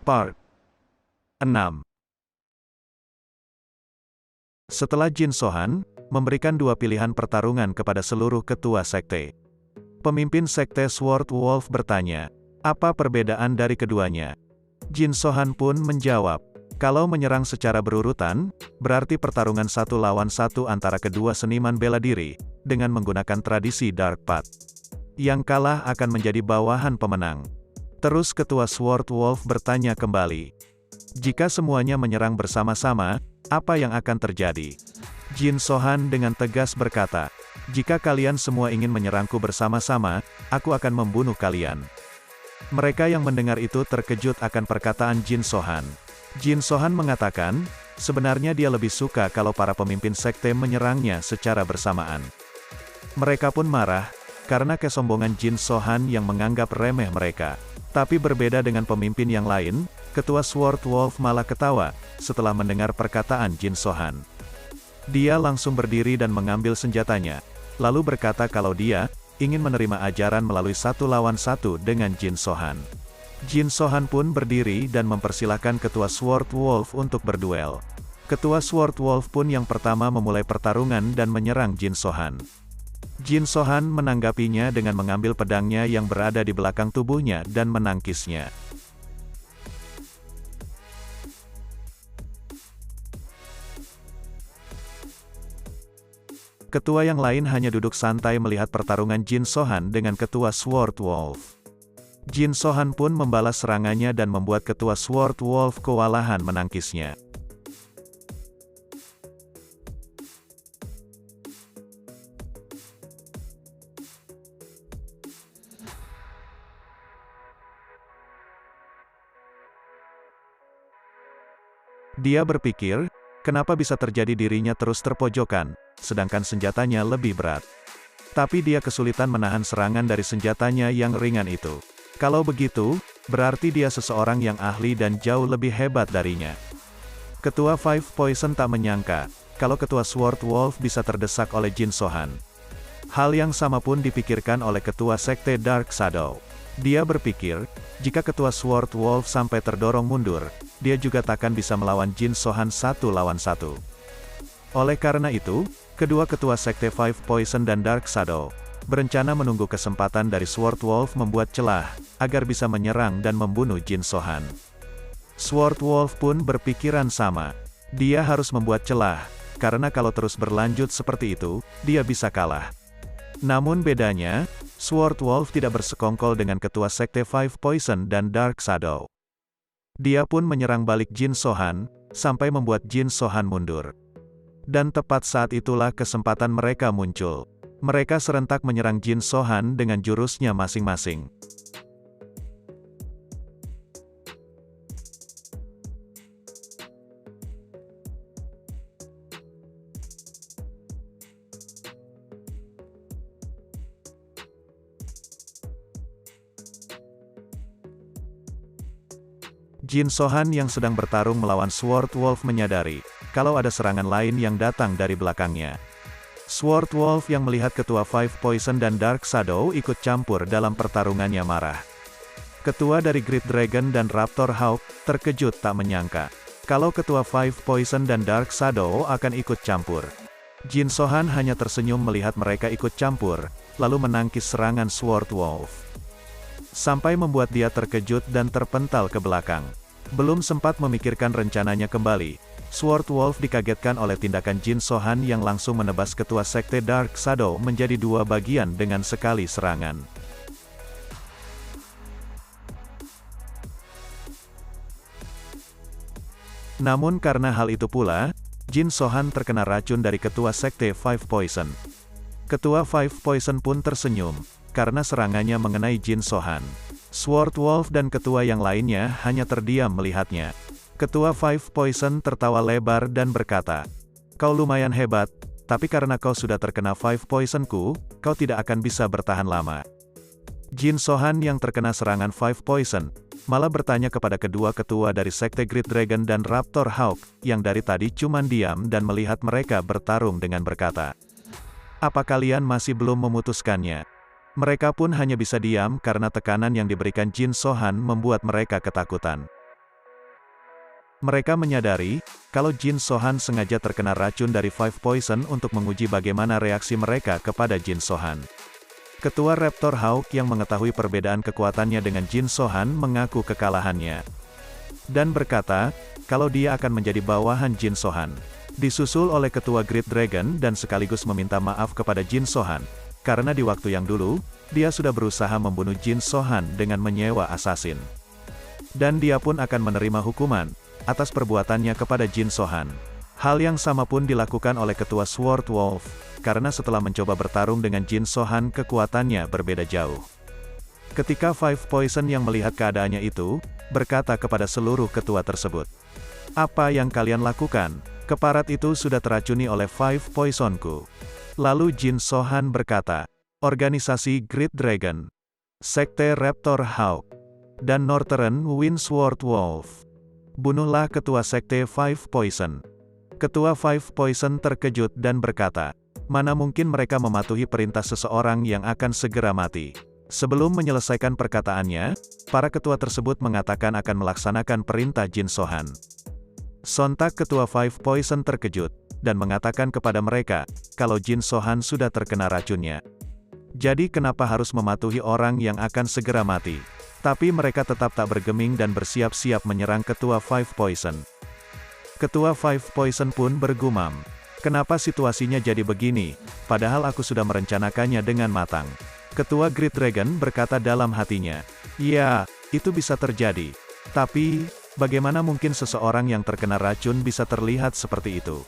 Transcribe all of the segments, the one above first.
Part 6. Setelah Jin Sohan memberikan dua pilihan pertarungan kepada seluruh ketua sekte, pemimpin sekte Sword Wolf bertanya, apa perbedaan dari keduanya? Jin Sohan pun menjawab, kalau menyerang secara berurutan, berarti pertarungan satu lawan satu antara kedua seniman bela diri, dengan menggunakan tradisi Dark Path. Yang kalah akan menjadi bawahan pemenang. Terus ketua Sword Wolf bertanya kembali, jika semuanya menyerang bersama-sama, apa yang akan terjadi? Jin Sohan dengan tegas berkata, jika kalian semua ingin menyerangku bersama-sama, aku akan membunuh kalian. Mereka yang mendengar itu terkejut akan perkataan Jin Sohan. Jin Sohan mengatakan, sebenarnya dia lebih suka kalau para pemimpin sekte menyerangnya secara bersamaan. Mereka pun marah, karena kesombongan Jin Sohan yang menganggap remeh mereka. Tapi berbeda dengan pemimpin yang lain, ketua Sword Wolf malah ketawa, setelah mendengar perkataan Jin Sohan. Dia langsung berdiri dan mengambil senjatanya, lalu berkata kalau dia ingin menerima ajaran melalui satu lawan satu dengan Jin Sohan. Jin Sohan pun berdiri dan mempersilahkan ketua Sword Wolf untuk berduel. Ketua Sword Wolf pun yang pertama memulai pertarungan dan menyerang Jin Sohan. Jin Sohan menanggapinya dengan mengambil pedangnya yang berada di belakang tubuhnya dan menangkisnya. Ketua yang lain hanya duduk santai melihat pertarungan Jin Sohan dengan ketua Sword Wolf. Jin Sohan pun membalas serangannya dan membuat ketua Sword Wolf kewalahan menangkisnya. Dia berpikir, kenapa bisa terjadi dirinya terus terpojokan, sedangkan senjatanya lebih berat. Tapi dia kesulitan menahan serangan dari senjatanya yang ringan itu. Kalau begitu, berarti dia seseorang yang ahli dan jauh lebih hebat darinya. Ketua Five Poison tak menyangka, kalau ketua Sword Wolf bisa terdesak oleh Jin Sohan. Hal yang sama pun dipikirkan oleh ketua sekte Dark Shadow. Dia berpikir, jika ketua Sword Wolf sampai terdorong mundur, dia juga takkan bisa melawan Jin Sohan satu lawan satu. Oleh karena itu, kedua ketua sekte Five Poison dan Dark Shadow berencana menunggu kesempatan dari Sword Wolf membuat celah, agar bisa menyerang dan membunuh Jin Sohan. Sword Wolf pun berpikiran sama. Dia harus membuat celah, karena kalau terus berlanjut seperti itu, dia bisa kalah. Namun bedanya, Sword Wolf tidak bersekongkol dengan ketua sekte Five Poison dan Dark Shadow. Dia pun menyerang balik Jin Sohan, sampai membuat Jin Sohan mundur. Dan tepat saat itulah kesempatan mereka muncul. Mereka serentak menyerang Jin Sohan dengan jurusnya masing-masing. Jin Sohan yang sedang bertarung melawan Sword Wolf menyadari, kalau ada serangan lain yang datang dari belakangnya. Sword Wolf yang melihat ketua Five Poison dan Dark Shadow ikut campur dalam pertarungannya marah. Ketua dari Great Dragon dan Raptor Hawk terkejut tak menyangka, kalau ketua Five Poison dan Dark Shadow akan ikut campur. Jin Sohan hanya tersenyum melihat mereka ikut campur, lalu menangkis serangan Sword Wolf. Sampai membuat dia terkejut dan terpental ke belakang. Belum sempat memikirkan rencananya kembali, Sword Wolf dikagetkan oleh tindakan Jin Sohan yang langsung menebas ketua sekte Dark Shadow menjadi dua bagian dengan sekali serangan. Namun karena hal itu pula, Jin Sohan terkena racun dari ketua sekte Five Poison. Ketua Five Poison pun tersenyum, karena serangannya mengenai Jin Sohan. Sword Wolf dan ketua yang lainnya hanya terdiam melihatnya. Ketua Five Poison tertawa lebar dan berkata, kau lumayan hebat, tapi karena kau sudah terkena Five Poisonku, kau tidak akan bisa bertahan lama. Jin Sohan yang terkena serangan Five Poison, malah bertanya kepada kedua ketua dari sekte Great Dragon dan Raptor Hawk, yang dari tadi cuma diam dan melihat mereka bertarung dengan berkata, apa kalian masih belum memutuskannya? Mereka pun hanya bisa diam karena tekanan yang diberikan Jin Sohan membuat mereka ketakutan. Mereka menyadari, kalau Jin Sohan sengaja terkena racun dari Five Poison untuk menguji bagaimana reaksi mereka kepada Jin Sohan. Ketua Raptor Hawk yang mengetahui perbedaan kekuatannya dengan Jin Sohan mengaku kekalahannya. Dan berkata, kalau dia akan menjadi bawahan Jin Sohan. Disusul oleh Ketua Great Dragon dan sekaligus meminta maaf kepada Jin Sohan. Karena di waktu yang dulu, dia sudah berusaha membunuh Jin Sohan dengan menyewa asasin. Dan dia pun akan menerima hukuman atas perbuatannya kepada Jin Sohan. Hal yang sama pun dilakukan oleh Ketua Sword Wolf, karena setelah mencoba bertarung dengan Jin Sohan kekuatannya berbeda jauh. Ketika Five Poison yang melihat keadaannya itu, berkata kepada seluruh ketua tersebut, "Apa yang kalian lakukan? Keparat itu sudah teracuni oleh Five Poisonku." Lalu Jin Sohan berkata, "Organisasi Great Dragon, Sekte Raptor Hawk, dan Northern Wind Sword Wolf. Bunuhlah ketua Sekte Five Poison." Ketua Five Poison terkejut dan berkata, mana mungkin mereka mematuhi perintah seseorang yang akan segera mati. Sebelum menyelesaikan perkataannya, para ketua tersebut mengatakan akan melaksanakan perintah Jin Sohan. Sontak Ketua Five Poison terkejut, dan mengatakan kepada mereka, kalau Jin Sohan sudah terkena racunnya. Jadi kenapa harus mematuhi orang yang akan segera mati? Tapi mereka tetap tak bergeming dan bersiap-siap menyerang Ketua Five Poison. Ketua Five Poison pun bergumam, kenapa situasinya jadi begini, padahal aku sudah merencanakannya dengan matang. Ketua Great Dragon berkata dalam hatinya, ya, itu bisa terjadi. Tapi, bagaimana mungkin seseorang yang terkena racun bisa terlihat seperti itu?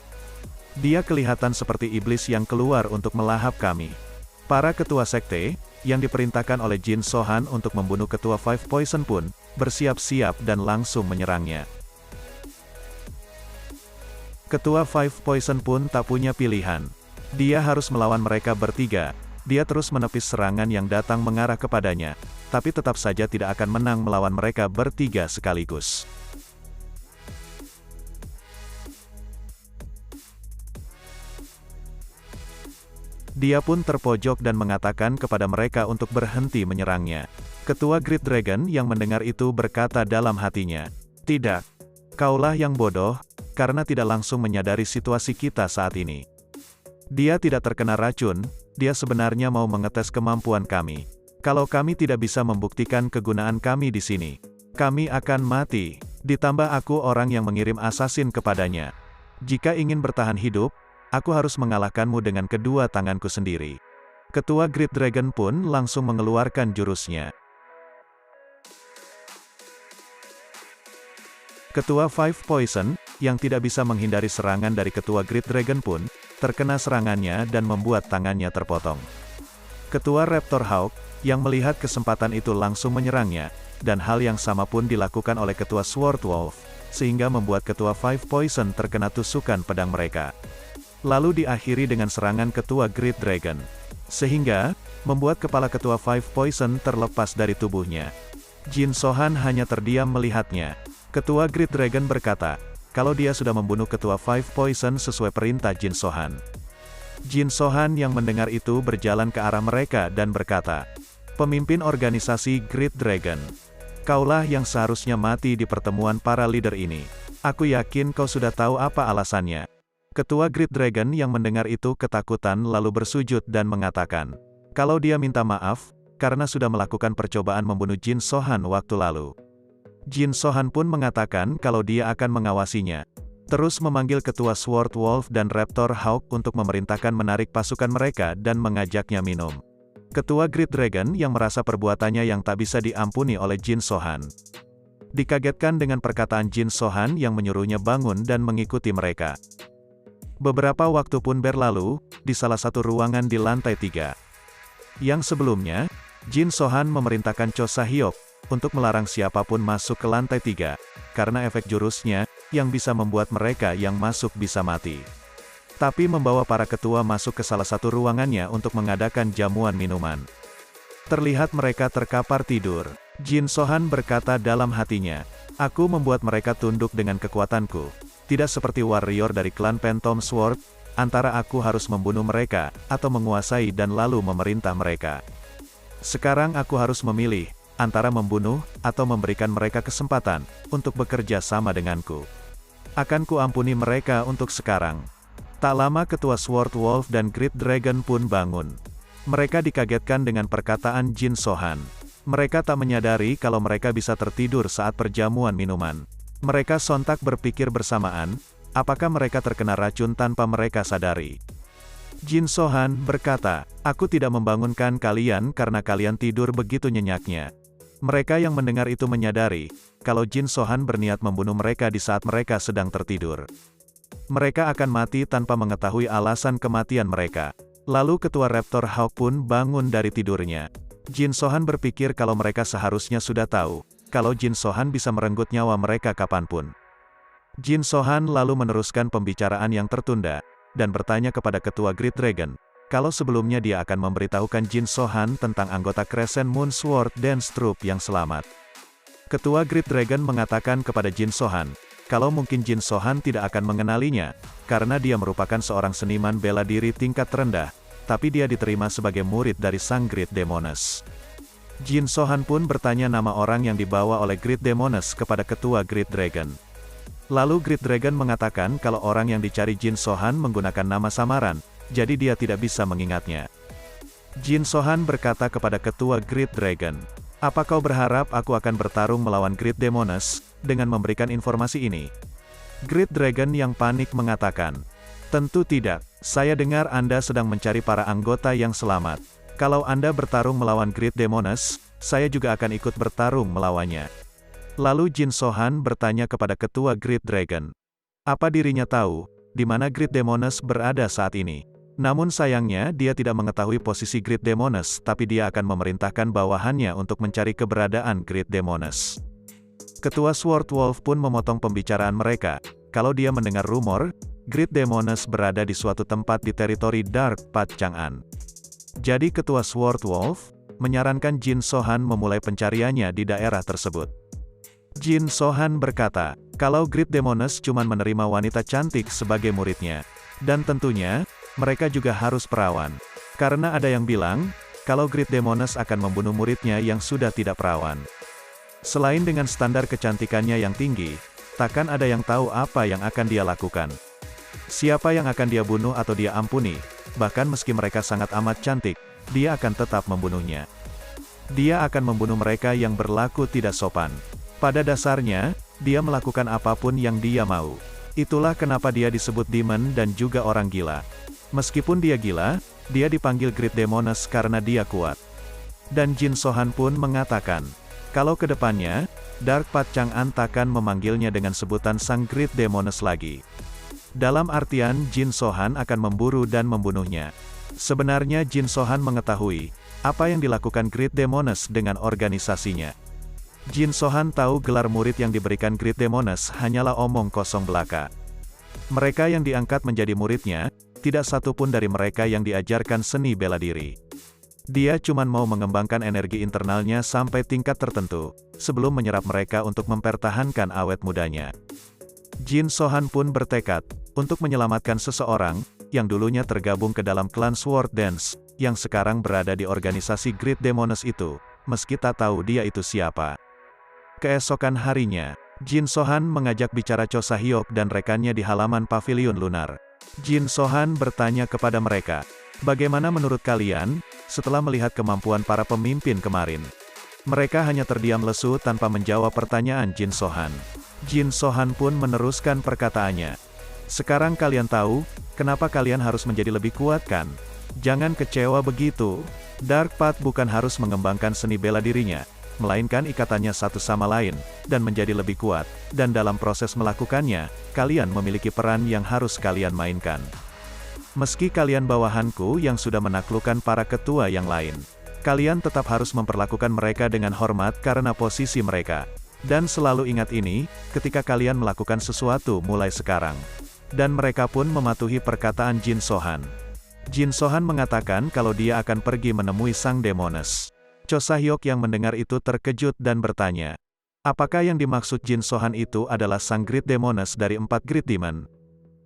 Dia kelihatan seperti iblis yang keluar untuk melahap kami. Para ketua sekte, yang diperintahkan oleh Jin Sohan untuk membunuh Ketua Five Poison pun, bersiap-siap dan langsung menyerangnya. Ketua Five Poison pun tak punya pilihan. Dia harus melawan mereka bertiga. Dia terus menepis serangan yang datang mengarah kepadanya, tapi tetap saja tidak akan menang melawan mereka bertiga sekaligus. Dia pun terpojok dan mengatakan kepada mereka untuk berhenti menyerangnya. Ketua Great Dragon yang mendengar itu berkata dalam hatinya, tidak, kaulah yang bodoh, karena tidak langsung menyadari situasi kita saat ini. Dia tidak terkena racun, dia sebenarnya mau mengetes kemampuan kami. Kalau kami tidak bisa membuktikan kegunaan kami di sini, kami akan mati. Ditambah aku orang yang mengirim asasin kepadanya. Jika ingin bertahan hidup, aku harus mengalahkanmu dengan kedua tanganku sendiri. Ketua Great Dragon pun langsung mengeluarkan jurusnya. Ketua Five Poison, yang tidak bisa menghindari serangan dari Ketua Great Dragon pun, terkena serangannya dan membuat tangannya terpotong. Ketua Raptor Hawk, yang melihat kesempatan itu langsung menyerangnya, dan hal yang sama pun dilakukan oleh Ketua Sword Wolf, sehingga membuat Ketua Five Poison terkena tusukan pedang mereka. Lalu diakhiri dengan serangan Ketua Great Dragon. Sehingga, membuat kepala Ketua Five Poison terlepas dari tubuhnya. Jin Sohan hanya terdiam melihatnya. Ketua Great Dragon berkata, kalau dia sudah membunuh Ketua Five Poison sesuai perintah Jin Sohan. Jin Sohan yang mendengar itu berjalan ke arah mereka dan berkata, pemimpin organisasi Great Dragon, kaulah yang seharusnya mati di pertemuan para leader ini. Aku yakin kau sudah tahu apa alasannya. Ketua Great Dragon yang mendengar itu ketakutan lalu bersujud dan mengatakan, kalau dia minta maaf, karena sudah melakukan percobaan membunuh Jin Sohan waktu lalu. Jin Sohan pun mengatakan kalau dia akan mengawasinya. Terus memanggil Ketua Sword Wolf dan Raptor Hawk untuk memerintahkan menarik pasukan mereka dan mengajaknya minum. Ketua Great Dragon yang merasa perbuatannya yang tak bisa diampuni oleh Jin Sohan. Dikagetkan dengan perkataan Jin Sohan yang menyuruhnya bangun dan mengikuti mereka. Beberapa waktu pun berlalu, di salah satu ruangan di lantai 3. Yang sebelumnya, Jin Sohan memerintahkan Cho Sahyok untuk melarang siapapun masuk ke lantai 3, karena efek jurusnya, yang bisa membuat mereka yang masuk bisa mati. Tapi membawa para ketua masuk ke salah satu ruangannya untuk mengadakan jamuan minuman. Terlihat mereka terkapar tidur. Jin Sohan berkata dalam hatinya, aku membuat mereka tunduk dengan kekuatanku. Tidak seperti warrior dari klan Phantom Sword, antara aku harus membunuh mereka, atau menguasai dan lalu memerintah mereka. Sekarang aku harus memilih, antara membunuh, atau memberikan mereka kesempatan, untuk bekerja sama denganku. Akan kuampuni mereka untuk sekarang. Tak lama ketua Sword Wolf dan Great Dragon pun bangun. Mereka dikagetkan dengan perkataan Jin Sohan. Mereka tak menyadari kalau mereka bisa tertidur saat perjamuan minuman. Mereka sontak berpikir bersamaan, apakah mereka terkena racun tanpa mereka sadari. Jin Sohan berkata, "Aku tidak membangunkan kalian karena kalian tidur begitu nyenyaknya." Mereka yang mendengar itu menyadari, kalau Jin Sohan berniat membunuh mereka di saat mereka sedang tertidur. Mereka akan mati tanpa mengetahui alasan kematian mereka. Lalu ketua Raptor Hawk pun bangun dari tidurnya. Jin Sohan berpikir kalau mereka seharusnya sudah tahu, kalau Jin Sohan bisa merenggut nyawa mereka kapanpun. Jin Sohan lalu meneruskan pembicaraan yang tertunda, dan bertanya kepada ketua Great Dragon, kalau sebelumnya dia akan memberitahukan Jin Sohan tentang anggota Crescent Moon Sword Dance Troupe yang selamat. Ketua Great Dragon mengatakan kepada Jin Sohan, kalau mungkin Jin Sohan tidak akan mengenalinya, karena dia merupakan seorang seniman bela diri tingkat rendah, tapi dia diterima sebagai murid dari sang Great Demoness. Jin Sohan pun bertanya nama orang yang dibawa oleh Great Demoness kepada ketua Great Dragon. Lalu Great Dragon mengatakan kalau orang yang dicari Jin Sohan menggunakan nama samaran, jadi dia tidak bisa mengingatnya. Jin Sohan berkata kepada ketua Great Dragon, "Apa kau berharap aku akan bertarung melawan Great Demoness, dengan memberikan informasi ini?" Great Dragon yang panik mengatakan, "Tentu tidak, saya dengar Anda sedang mencari para anggota yang selamat. Kalau Anda bertarung melawan Great Demoness, saya juga akan ikut bertarung melawannya." Lalu Jin Sohan bertanya kepada ketua Great Dragon, apa dirinya tahu, di mana Great Demoness berada saat ini. Namun sayangnya dia tidak mengetahui posisi Great Demoness, tapi dia akan memerintahkan bawahannya untuk mencari keberadaan Great Demoness. Ketua Sword Wolf pun memotong pembicaraan mereka, kalau dia mendengar rumor, Great Demoness berada di suatu tempat di teritori Dark Path Chang'an. Jadi ketua Sword Wolf menyarankan Jin Sohan memulai pencariannya di daerah tersebut. Jin Sohan berkata, kalau Great Demoness cuma menerima wanita cantik sebagai muridnya. Dan tentunya, mereka juga harus perawan. Karena ada yang bilang, kalau Great Demoness akan membunuh muridnya yang sudah tidak perawan. Selain dengan standar kecantikannya yang tinggi, takkan ada yang tahu apa yang akan dia lakukan. Siapa yang akan dia bunuh atau dia ampuni, bahkan meski mereka sangat amat cantik, dia akan tetap membunuhnya. Dia akan membunuh mereka yang berlaku tidak sopan. Pada dasarnya, dia melakukan apapun yang dia mau. Itulah kenapa dia disebut demon dan juga orang gila. Meskipun dia gila, dia dipanggil Great Demoness karena dia kuat. Dan Jin Sohan pun mengatakan, kalau kedepannya, Dark Path Chang'an takkan memanggilnya dengan sebutan sang Great Demoness lagi. Dalam artian Jin Sohan akan memburu dan membunuhnya. Sebenarnya Jin Sohan mengetahui, apa yang dilakukan Great Demoness dengan organisasinya. Jin Sohan tahu gelar murid yang diberikan Great Demoness hanyalah omong kosong belaka. Mereka yang diangkat menjadi muridnya, tidak satu pun dari mereka yang diajarkan seni bela diri. Dia cuma mau mengembangkan energi internalnya sampai tingkat tertentu, sebelum menyerap mereka untuk mempertahankan awet mudanya. Jin Sohan pun bertekad, untuk menyelamatkan seseorang, yang dulunya tergabung ke dalam klan Sword Dance, yang sekarang berada di organisasi Great Demoness itu, meski tak tahu dia itu siapa. Keesokan harinya, Jin Sohan mengajak bicara Cho Sahyok dan rekannya di halaman pavilion lunar. Jin Sohan bertanya kepada mereka, bagaimana menurut kalian, setelah melihat kemampuan para pemimpin kemarin? Mereka hanya terdiam lesu tanpa menjawab pertanyaan Jin Sohan. Jin Sohan pun meneruskan perkataannya. Sekarang kalian tahu, kenapa kalian harus menjadi lebih kuat kan? Jangan kecewa begitu. Dark Path bukan harus mengembangkan seni bela dirinya, melainkan ikatannya satu sama lain, dan menjadi lebih kuat, dan dalam proses melakukannya, kalian memiliki peran yang harus kalian mainkan. Meski kalian bawahanku yang sudah menaklukkan para ketua yang lain, kalian tetap harus memperlakukan mereka dengan hormat karena posisi mereka. Dan selalu ingat ini, ketika kalian melakukan sesuatu mulai sekarang. Dan mereka pun mematuhi perkataan Jin Sohan. Jin Sohan mengatakan kalau dia akan pergi menemui sang Demoness. Cho Sahyok yang mendengar itu terkejut dan bertanya, apakah yang dimaksud Jin Sohan itu adalah sang Great Demoness dari 4 Great Demon?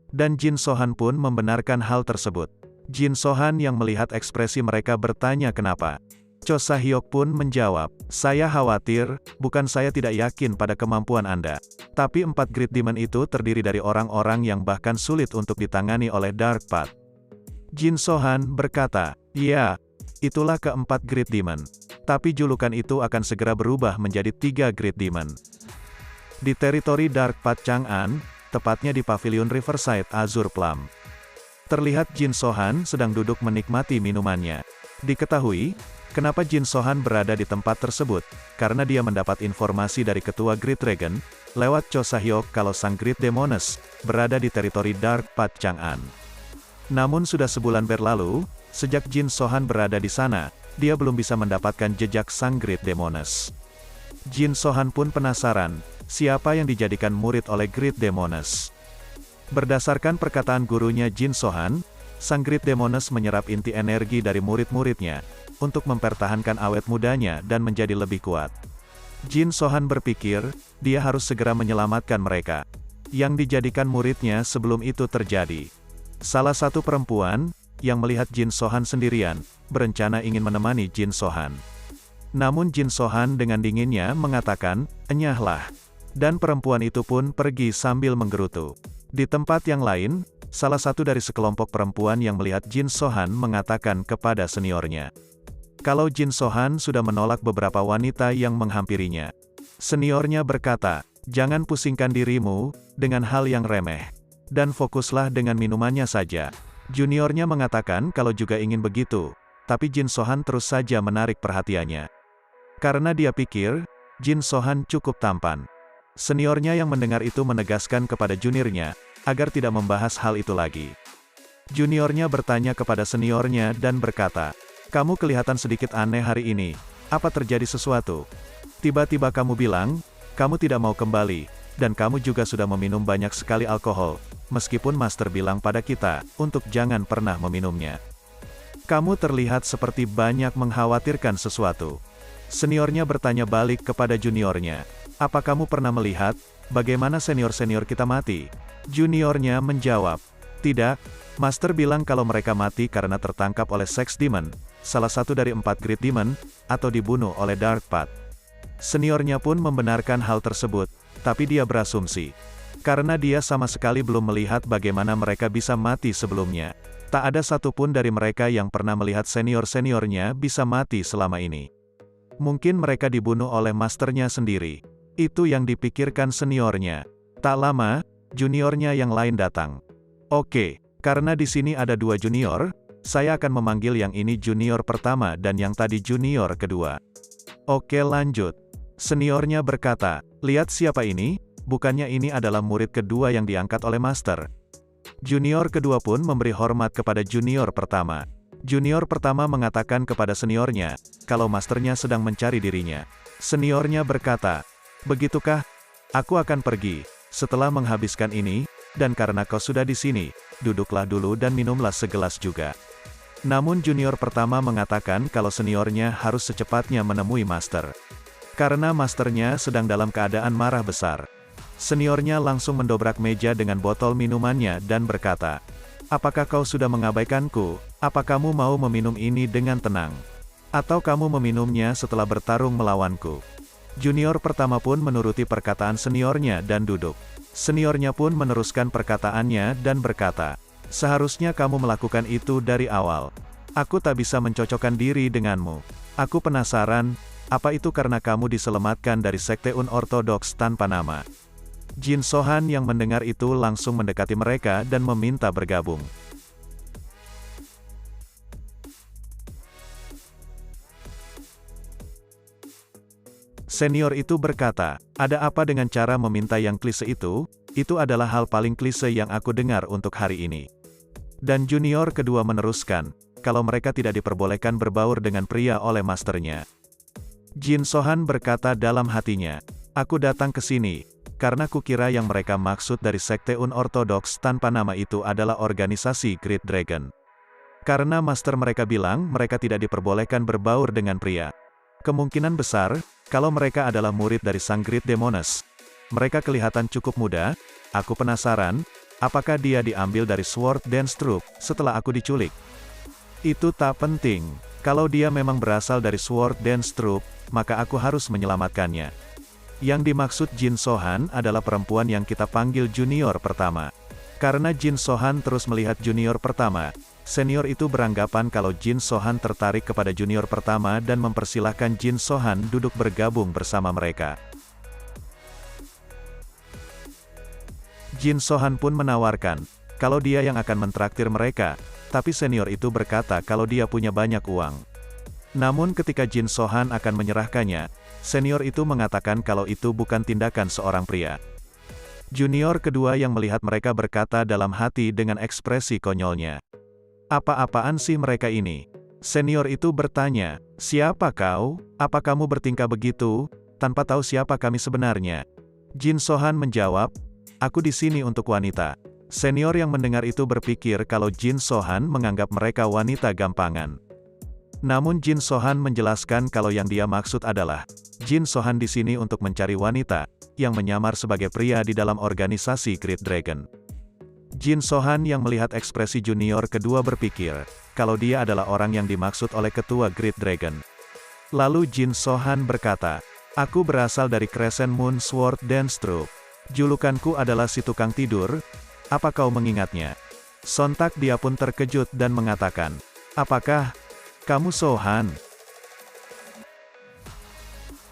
Dan Jin Sohan pun membenarkan hal tersebut. Jin Sohan yang melihat ekspresi mereka bertanya kenapa. Cho Sahyok pun menjawab, saya khawatir, bukan saya tidak yakin pada kemampuan Anda. Tapi 4 Great Demon itu terdiri dari orang-orang yang bahkan sulit untuk ditangani oleh Dark Path. Jin So-han berkata, ya, itulah keempat Great Demon. Tapi julukan itu akan segera berubah menjadi 3 Great Demon. Di teritori Dark Path Chang'an, tepatnya di Pavilion Riverside Azure Plum. Terlihat Jin So-han sedang duduk menikmati minumannya. Diketahui, kenapa Jin So-han berada di tempat tersebut, karena dia mendapat informasi dari ketua Great Dragon, lewat Cho Sahyok kalau sang Great Demoness, berada di teritori Dark Path Chang'an. Namun sudah sebulan berlalu, sejak Jin So-han berada di sana, dia belum bisa mendapatkan jejak sang Great Demoness. Jin So-han pun penasaran, siapa yang dijadikan murid oleh Great Demoness. Berdasarkan perkataan gurunya Jin So-han, sang Great Demoness menyerap inti energi dari murid-muridnya, untuk mempertahankan awet mudanya dan menjadi lebih kuat. Jin So-han berpikir, dia harus segera menyelamatkan mereka, yang dijadikan muridnya sebelum itu terjadi. Salah satu perempuan, yang melihat Jin So-han sendirian, berencana ingin menemani Jin So-han. Namun Jin So-han dengan dinginnya mengatakan, enyahlah. Dan perempuan itu pun pergi sambil menggerutu. Di tempat yang lain, salah satu dari sekelompok perempuan yang melihat Jin So-han mengatakan kepada seniornya, kalau Jin So-han sudah menolak beberapa wanita yang menghampirinya. Seniornya berkata, jangan pusingkan dirimu dengan hal yang remeh, dan fokuslah dengan minumannya saja. Juniornya mengatakan kalau juga ingin begitu, tapi Jin So-han terus saja menarik perhatiannya. Karena dia pikir, Jin So-han cukup tampan. Seniornya yang mendengar itu menegaskan kepada juniornya, agar tidak membahas hal itu lagi. Juniornya bertanya kepada seniornya dan berkata, kamu kelihatan sedikit aneh hari ini, apa terjadi sesuatu? Tiba-tiba kamu bilang, kamu tidak mau kembali, dan kamu juga sudah meminum banyak sekali alkohol, meskipun master bilang pada kita, untuk jangan pernah meminumnya. Kamu terlihat seperti banyak mengkhawatirkan sesuatu. Seniornya bertanya balik kepada juniornya, apa kamu pernah melihat, bagaimana senior-senior kita mati? Juniornya menjawab, tidak, master bilang kalau mereka mati karena tertangkap oleh Sex Demon, salah satu dari 4 Great Demon, atau dibunuh oleh Dark Path. Seniornya pun membenarkan hal tersebut, tapi dia berasumsi. Karena dia sama sekali belum melihat bagaimana mereka bisa mati sebelumnya. Tak ada satupun dari mereka yang pernah melihat senior-seniornya bisa mati selama ini. Mungkin mereka dibunuh oleh masternya sendiri. Itu yang dipikirkan seniornya. Tak lama, juniornya yang lain datang. Oke, karena di sini ada 2 junior, saya akan memanggil yang ini junior pertama dan yang tadi junior kedua. Oke, lanjut. Seniornya berkata, lihat siapa ini, bukannya ini adalah murid kedua yang diangkat oleh master. Junior kedua pun memberi hormat kepada junior pertama. Junior pertama mengatakan kepada seniornya, kalau masternya sedang mencari dirinya. Seniornya berkata, begitukah? Aku akan pergi, setelah menghabiskan ini, dan karena kau sudah di sini, duduklah dulu dan minumlah segelas juga. Namun junior pertama mengatakan kalau seniornya harus secepatnya menemui master. Karena masternya sedang dalam keadaan marah besar. Seniornya langsung mendobrak meja dengan botol minumannya dan berkata, apakah kau sudah mengabaikanku? Apa kamu mau meminum ini dengan tenang? Atau kamu meminumnya setelah bertarung melawanku? Junior pertama pun menuruti perkataan seniornya dan duduk. Seniornya pun meneruskan perkataannya dan berkata, seharusnya kamu melakukan itu dari awal. Aku tak bisa mencocokkan diri denganmu. Aku penasaran, apa itu karena kamu diselamatkan dari sekte unortodoks tanpa nama? Jin So-han yang mendengar itu langsung mendekati mereka dan meminta bergabung. Senior itu berkata, ada apa dengan cara meminta yang klise itu? Itu adalah hal paling klise yang aku dengar untuk hari ini. Dan junior kedua meneruskan, kalau mereka tidak diperbolehkan berbaur dengan pria oleh masternya. Jin So-han berkata dalam hatinya, aku datang ke sini, karena kukira yang mereka maksud dari sekte unortodoks tanpa nama itu adalah organisasi Great Dragon. Karena master mereka bilang mereka tidak diperbolehkan berbaur dengan pria. Kemungkinan besar, kalau mereka adalah murid dari sang Great Demoness. Mereka kelihatan cukup muda, aku penasaran, apakah dia diambil dari Sword Dance Troupe setelah aku diculik? Itu tak penting. Kalau dia memang berasal dari Sword Dance Troupe, maka aku harus menyelamatkannya. Yang dimaksud Jin Sohan adalah perempuan yang kita panggil junior pertama. Karena Jin Sohan terus melihat junior pertama, senior itu beranggapan kalau Jin Sohan tertarik kepada junior pertama dan mempersilahkan Jin Sohan duduk bergabung bersama mereka. Jin Sohan pun menawarkan, kalau dia yang akan mentraktir mereka, tapi senior itu berkata kalau dia punya banyak uang. Namun ketika Jin Sohan akan menyerahkannya, senior itu mengatakan kalau itu bukan tindakan seorang pria. Junior kedua yang melihat mereka berkata dalam hati dengan ekspresi konyolnya. Apa-apaan sih mereka ini? Senior itu bertanya, siapa kau? Apa kamu bertingkah begitu, tanpa tahu siapa kami sebenarnya? Jin Sohan menjawab, aku di sini untuk wanita. Senior yang mendengar itu berpikir kalau Jin Sohan menganggap mereka wanita gampangan. Namun Jin Sohan menjelaskan kalau yang dia maksud adalah, Jin Sohan di sini untuk mencari wanita, yang menyamar sebagai pria di dalam organisasi Great Dragon. Jin Sohan yang melihat ekspresi junior kedua berpikir, kalau dia adalah orang yang dimaksud oleh ketua Great Dragon. Lalu Jin Sohan berkata, aku berasal dari Crescent Moon Sword Dance Troupe. Julukanku adalah si tukang tidur, apa kau mengingatnya? Sontak dia pun terkejut dan mengatakan, apakah kamu Sohan?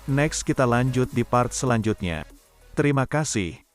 Next kita lanjut di part selanjutnya. Terima kasih.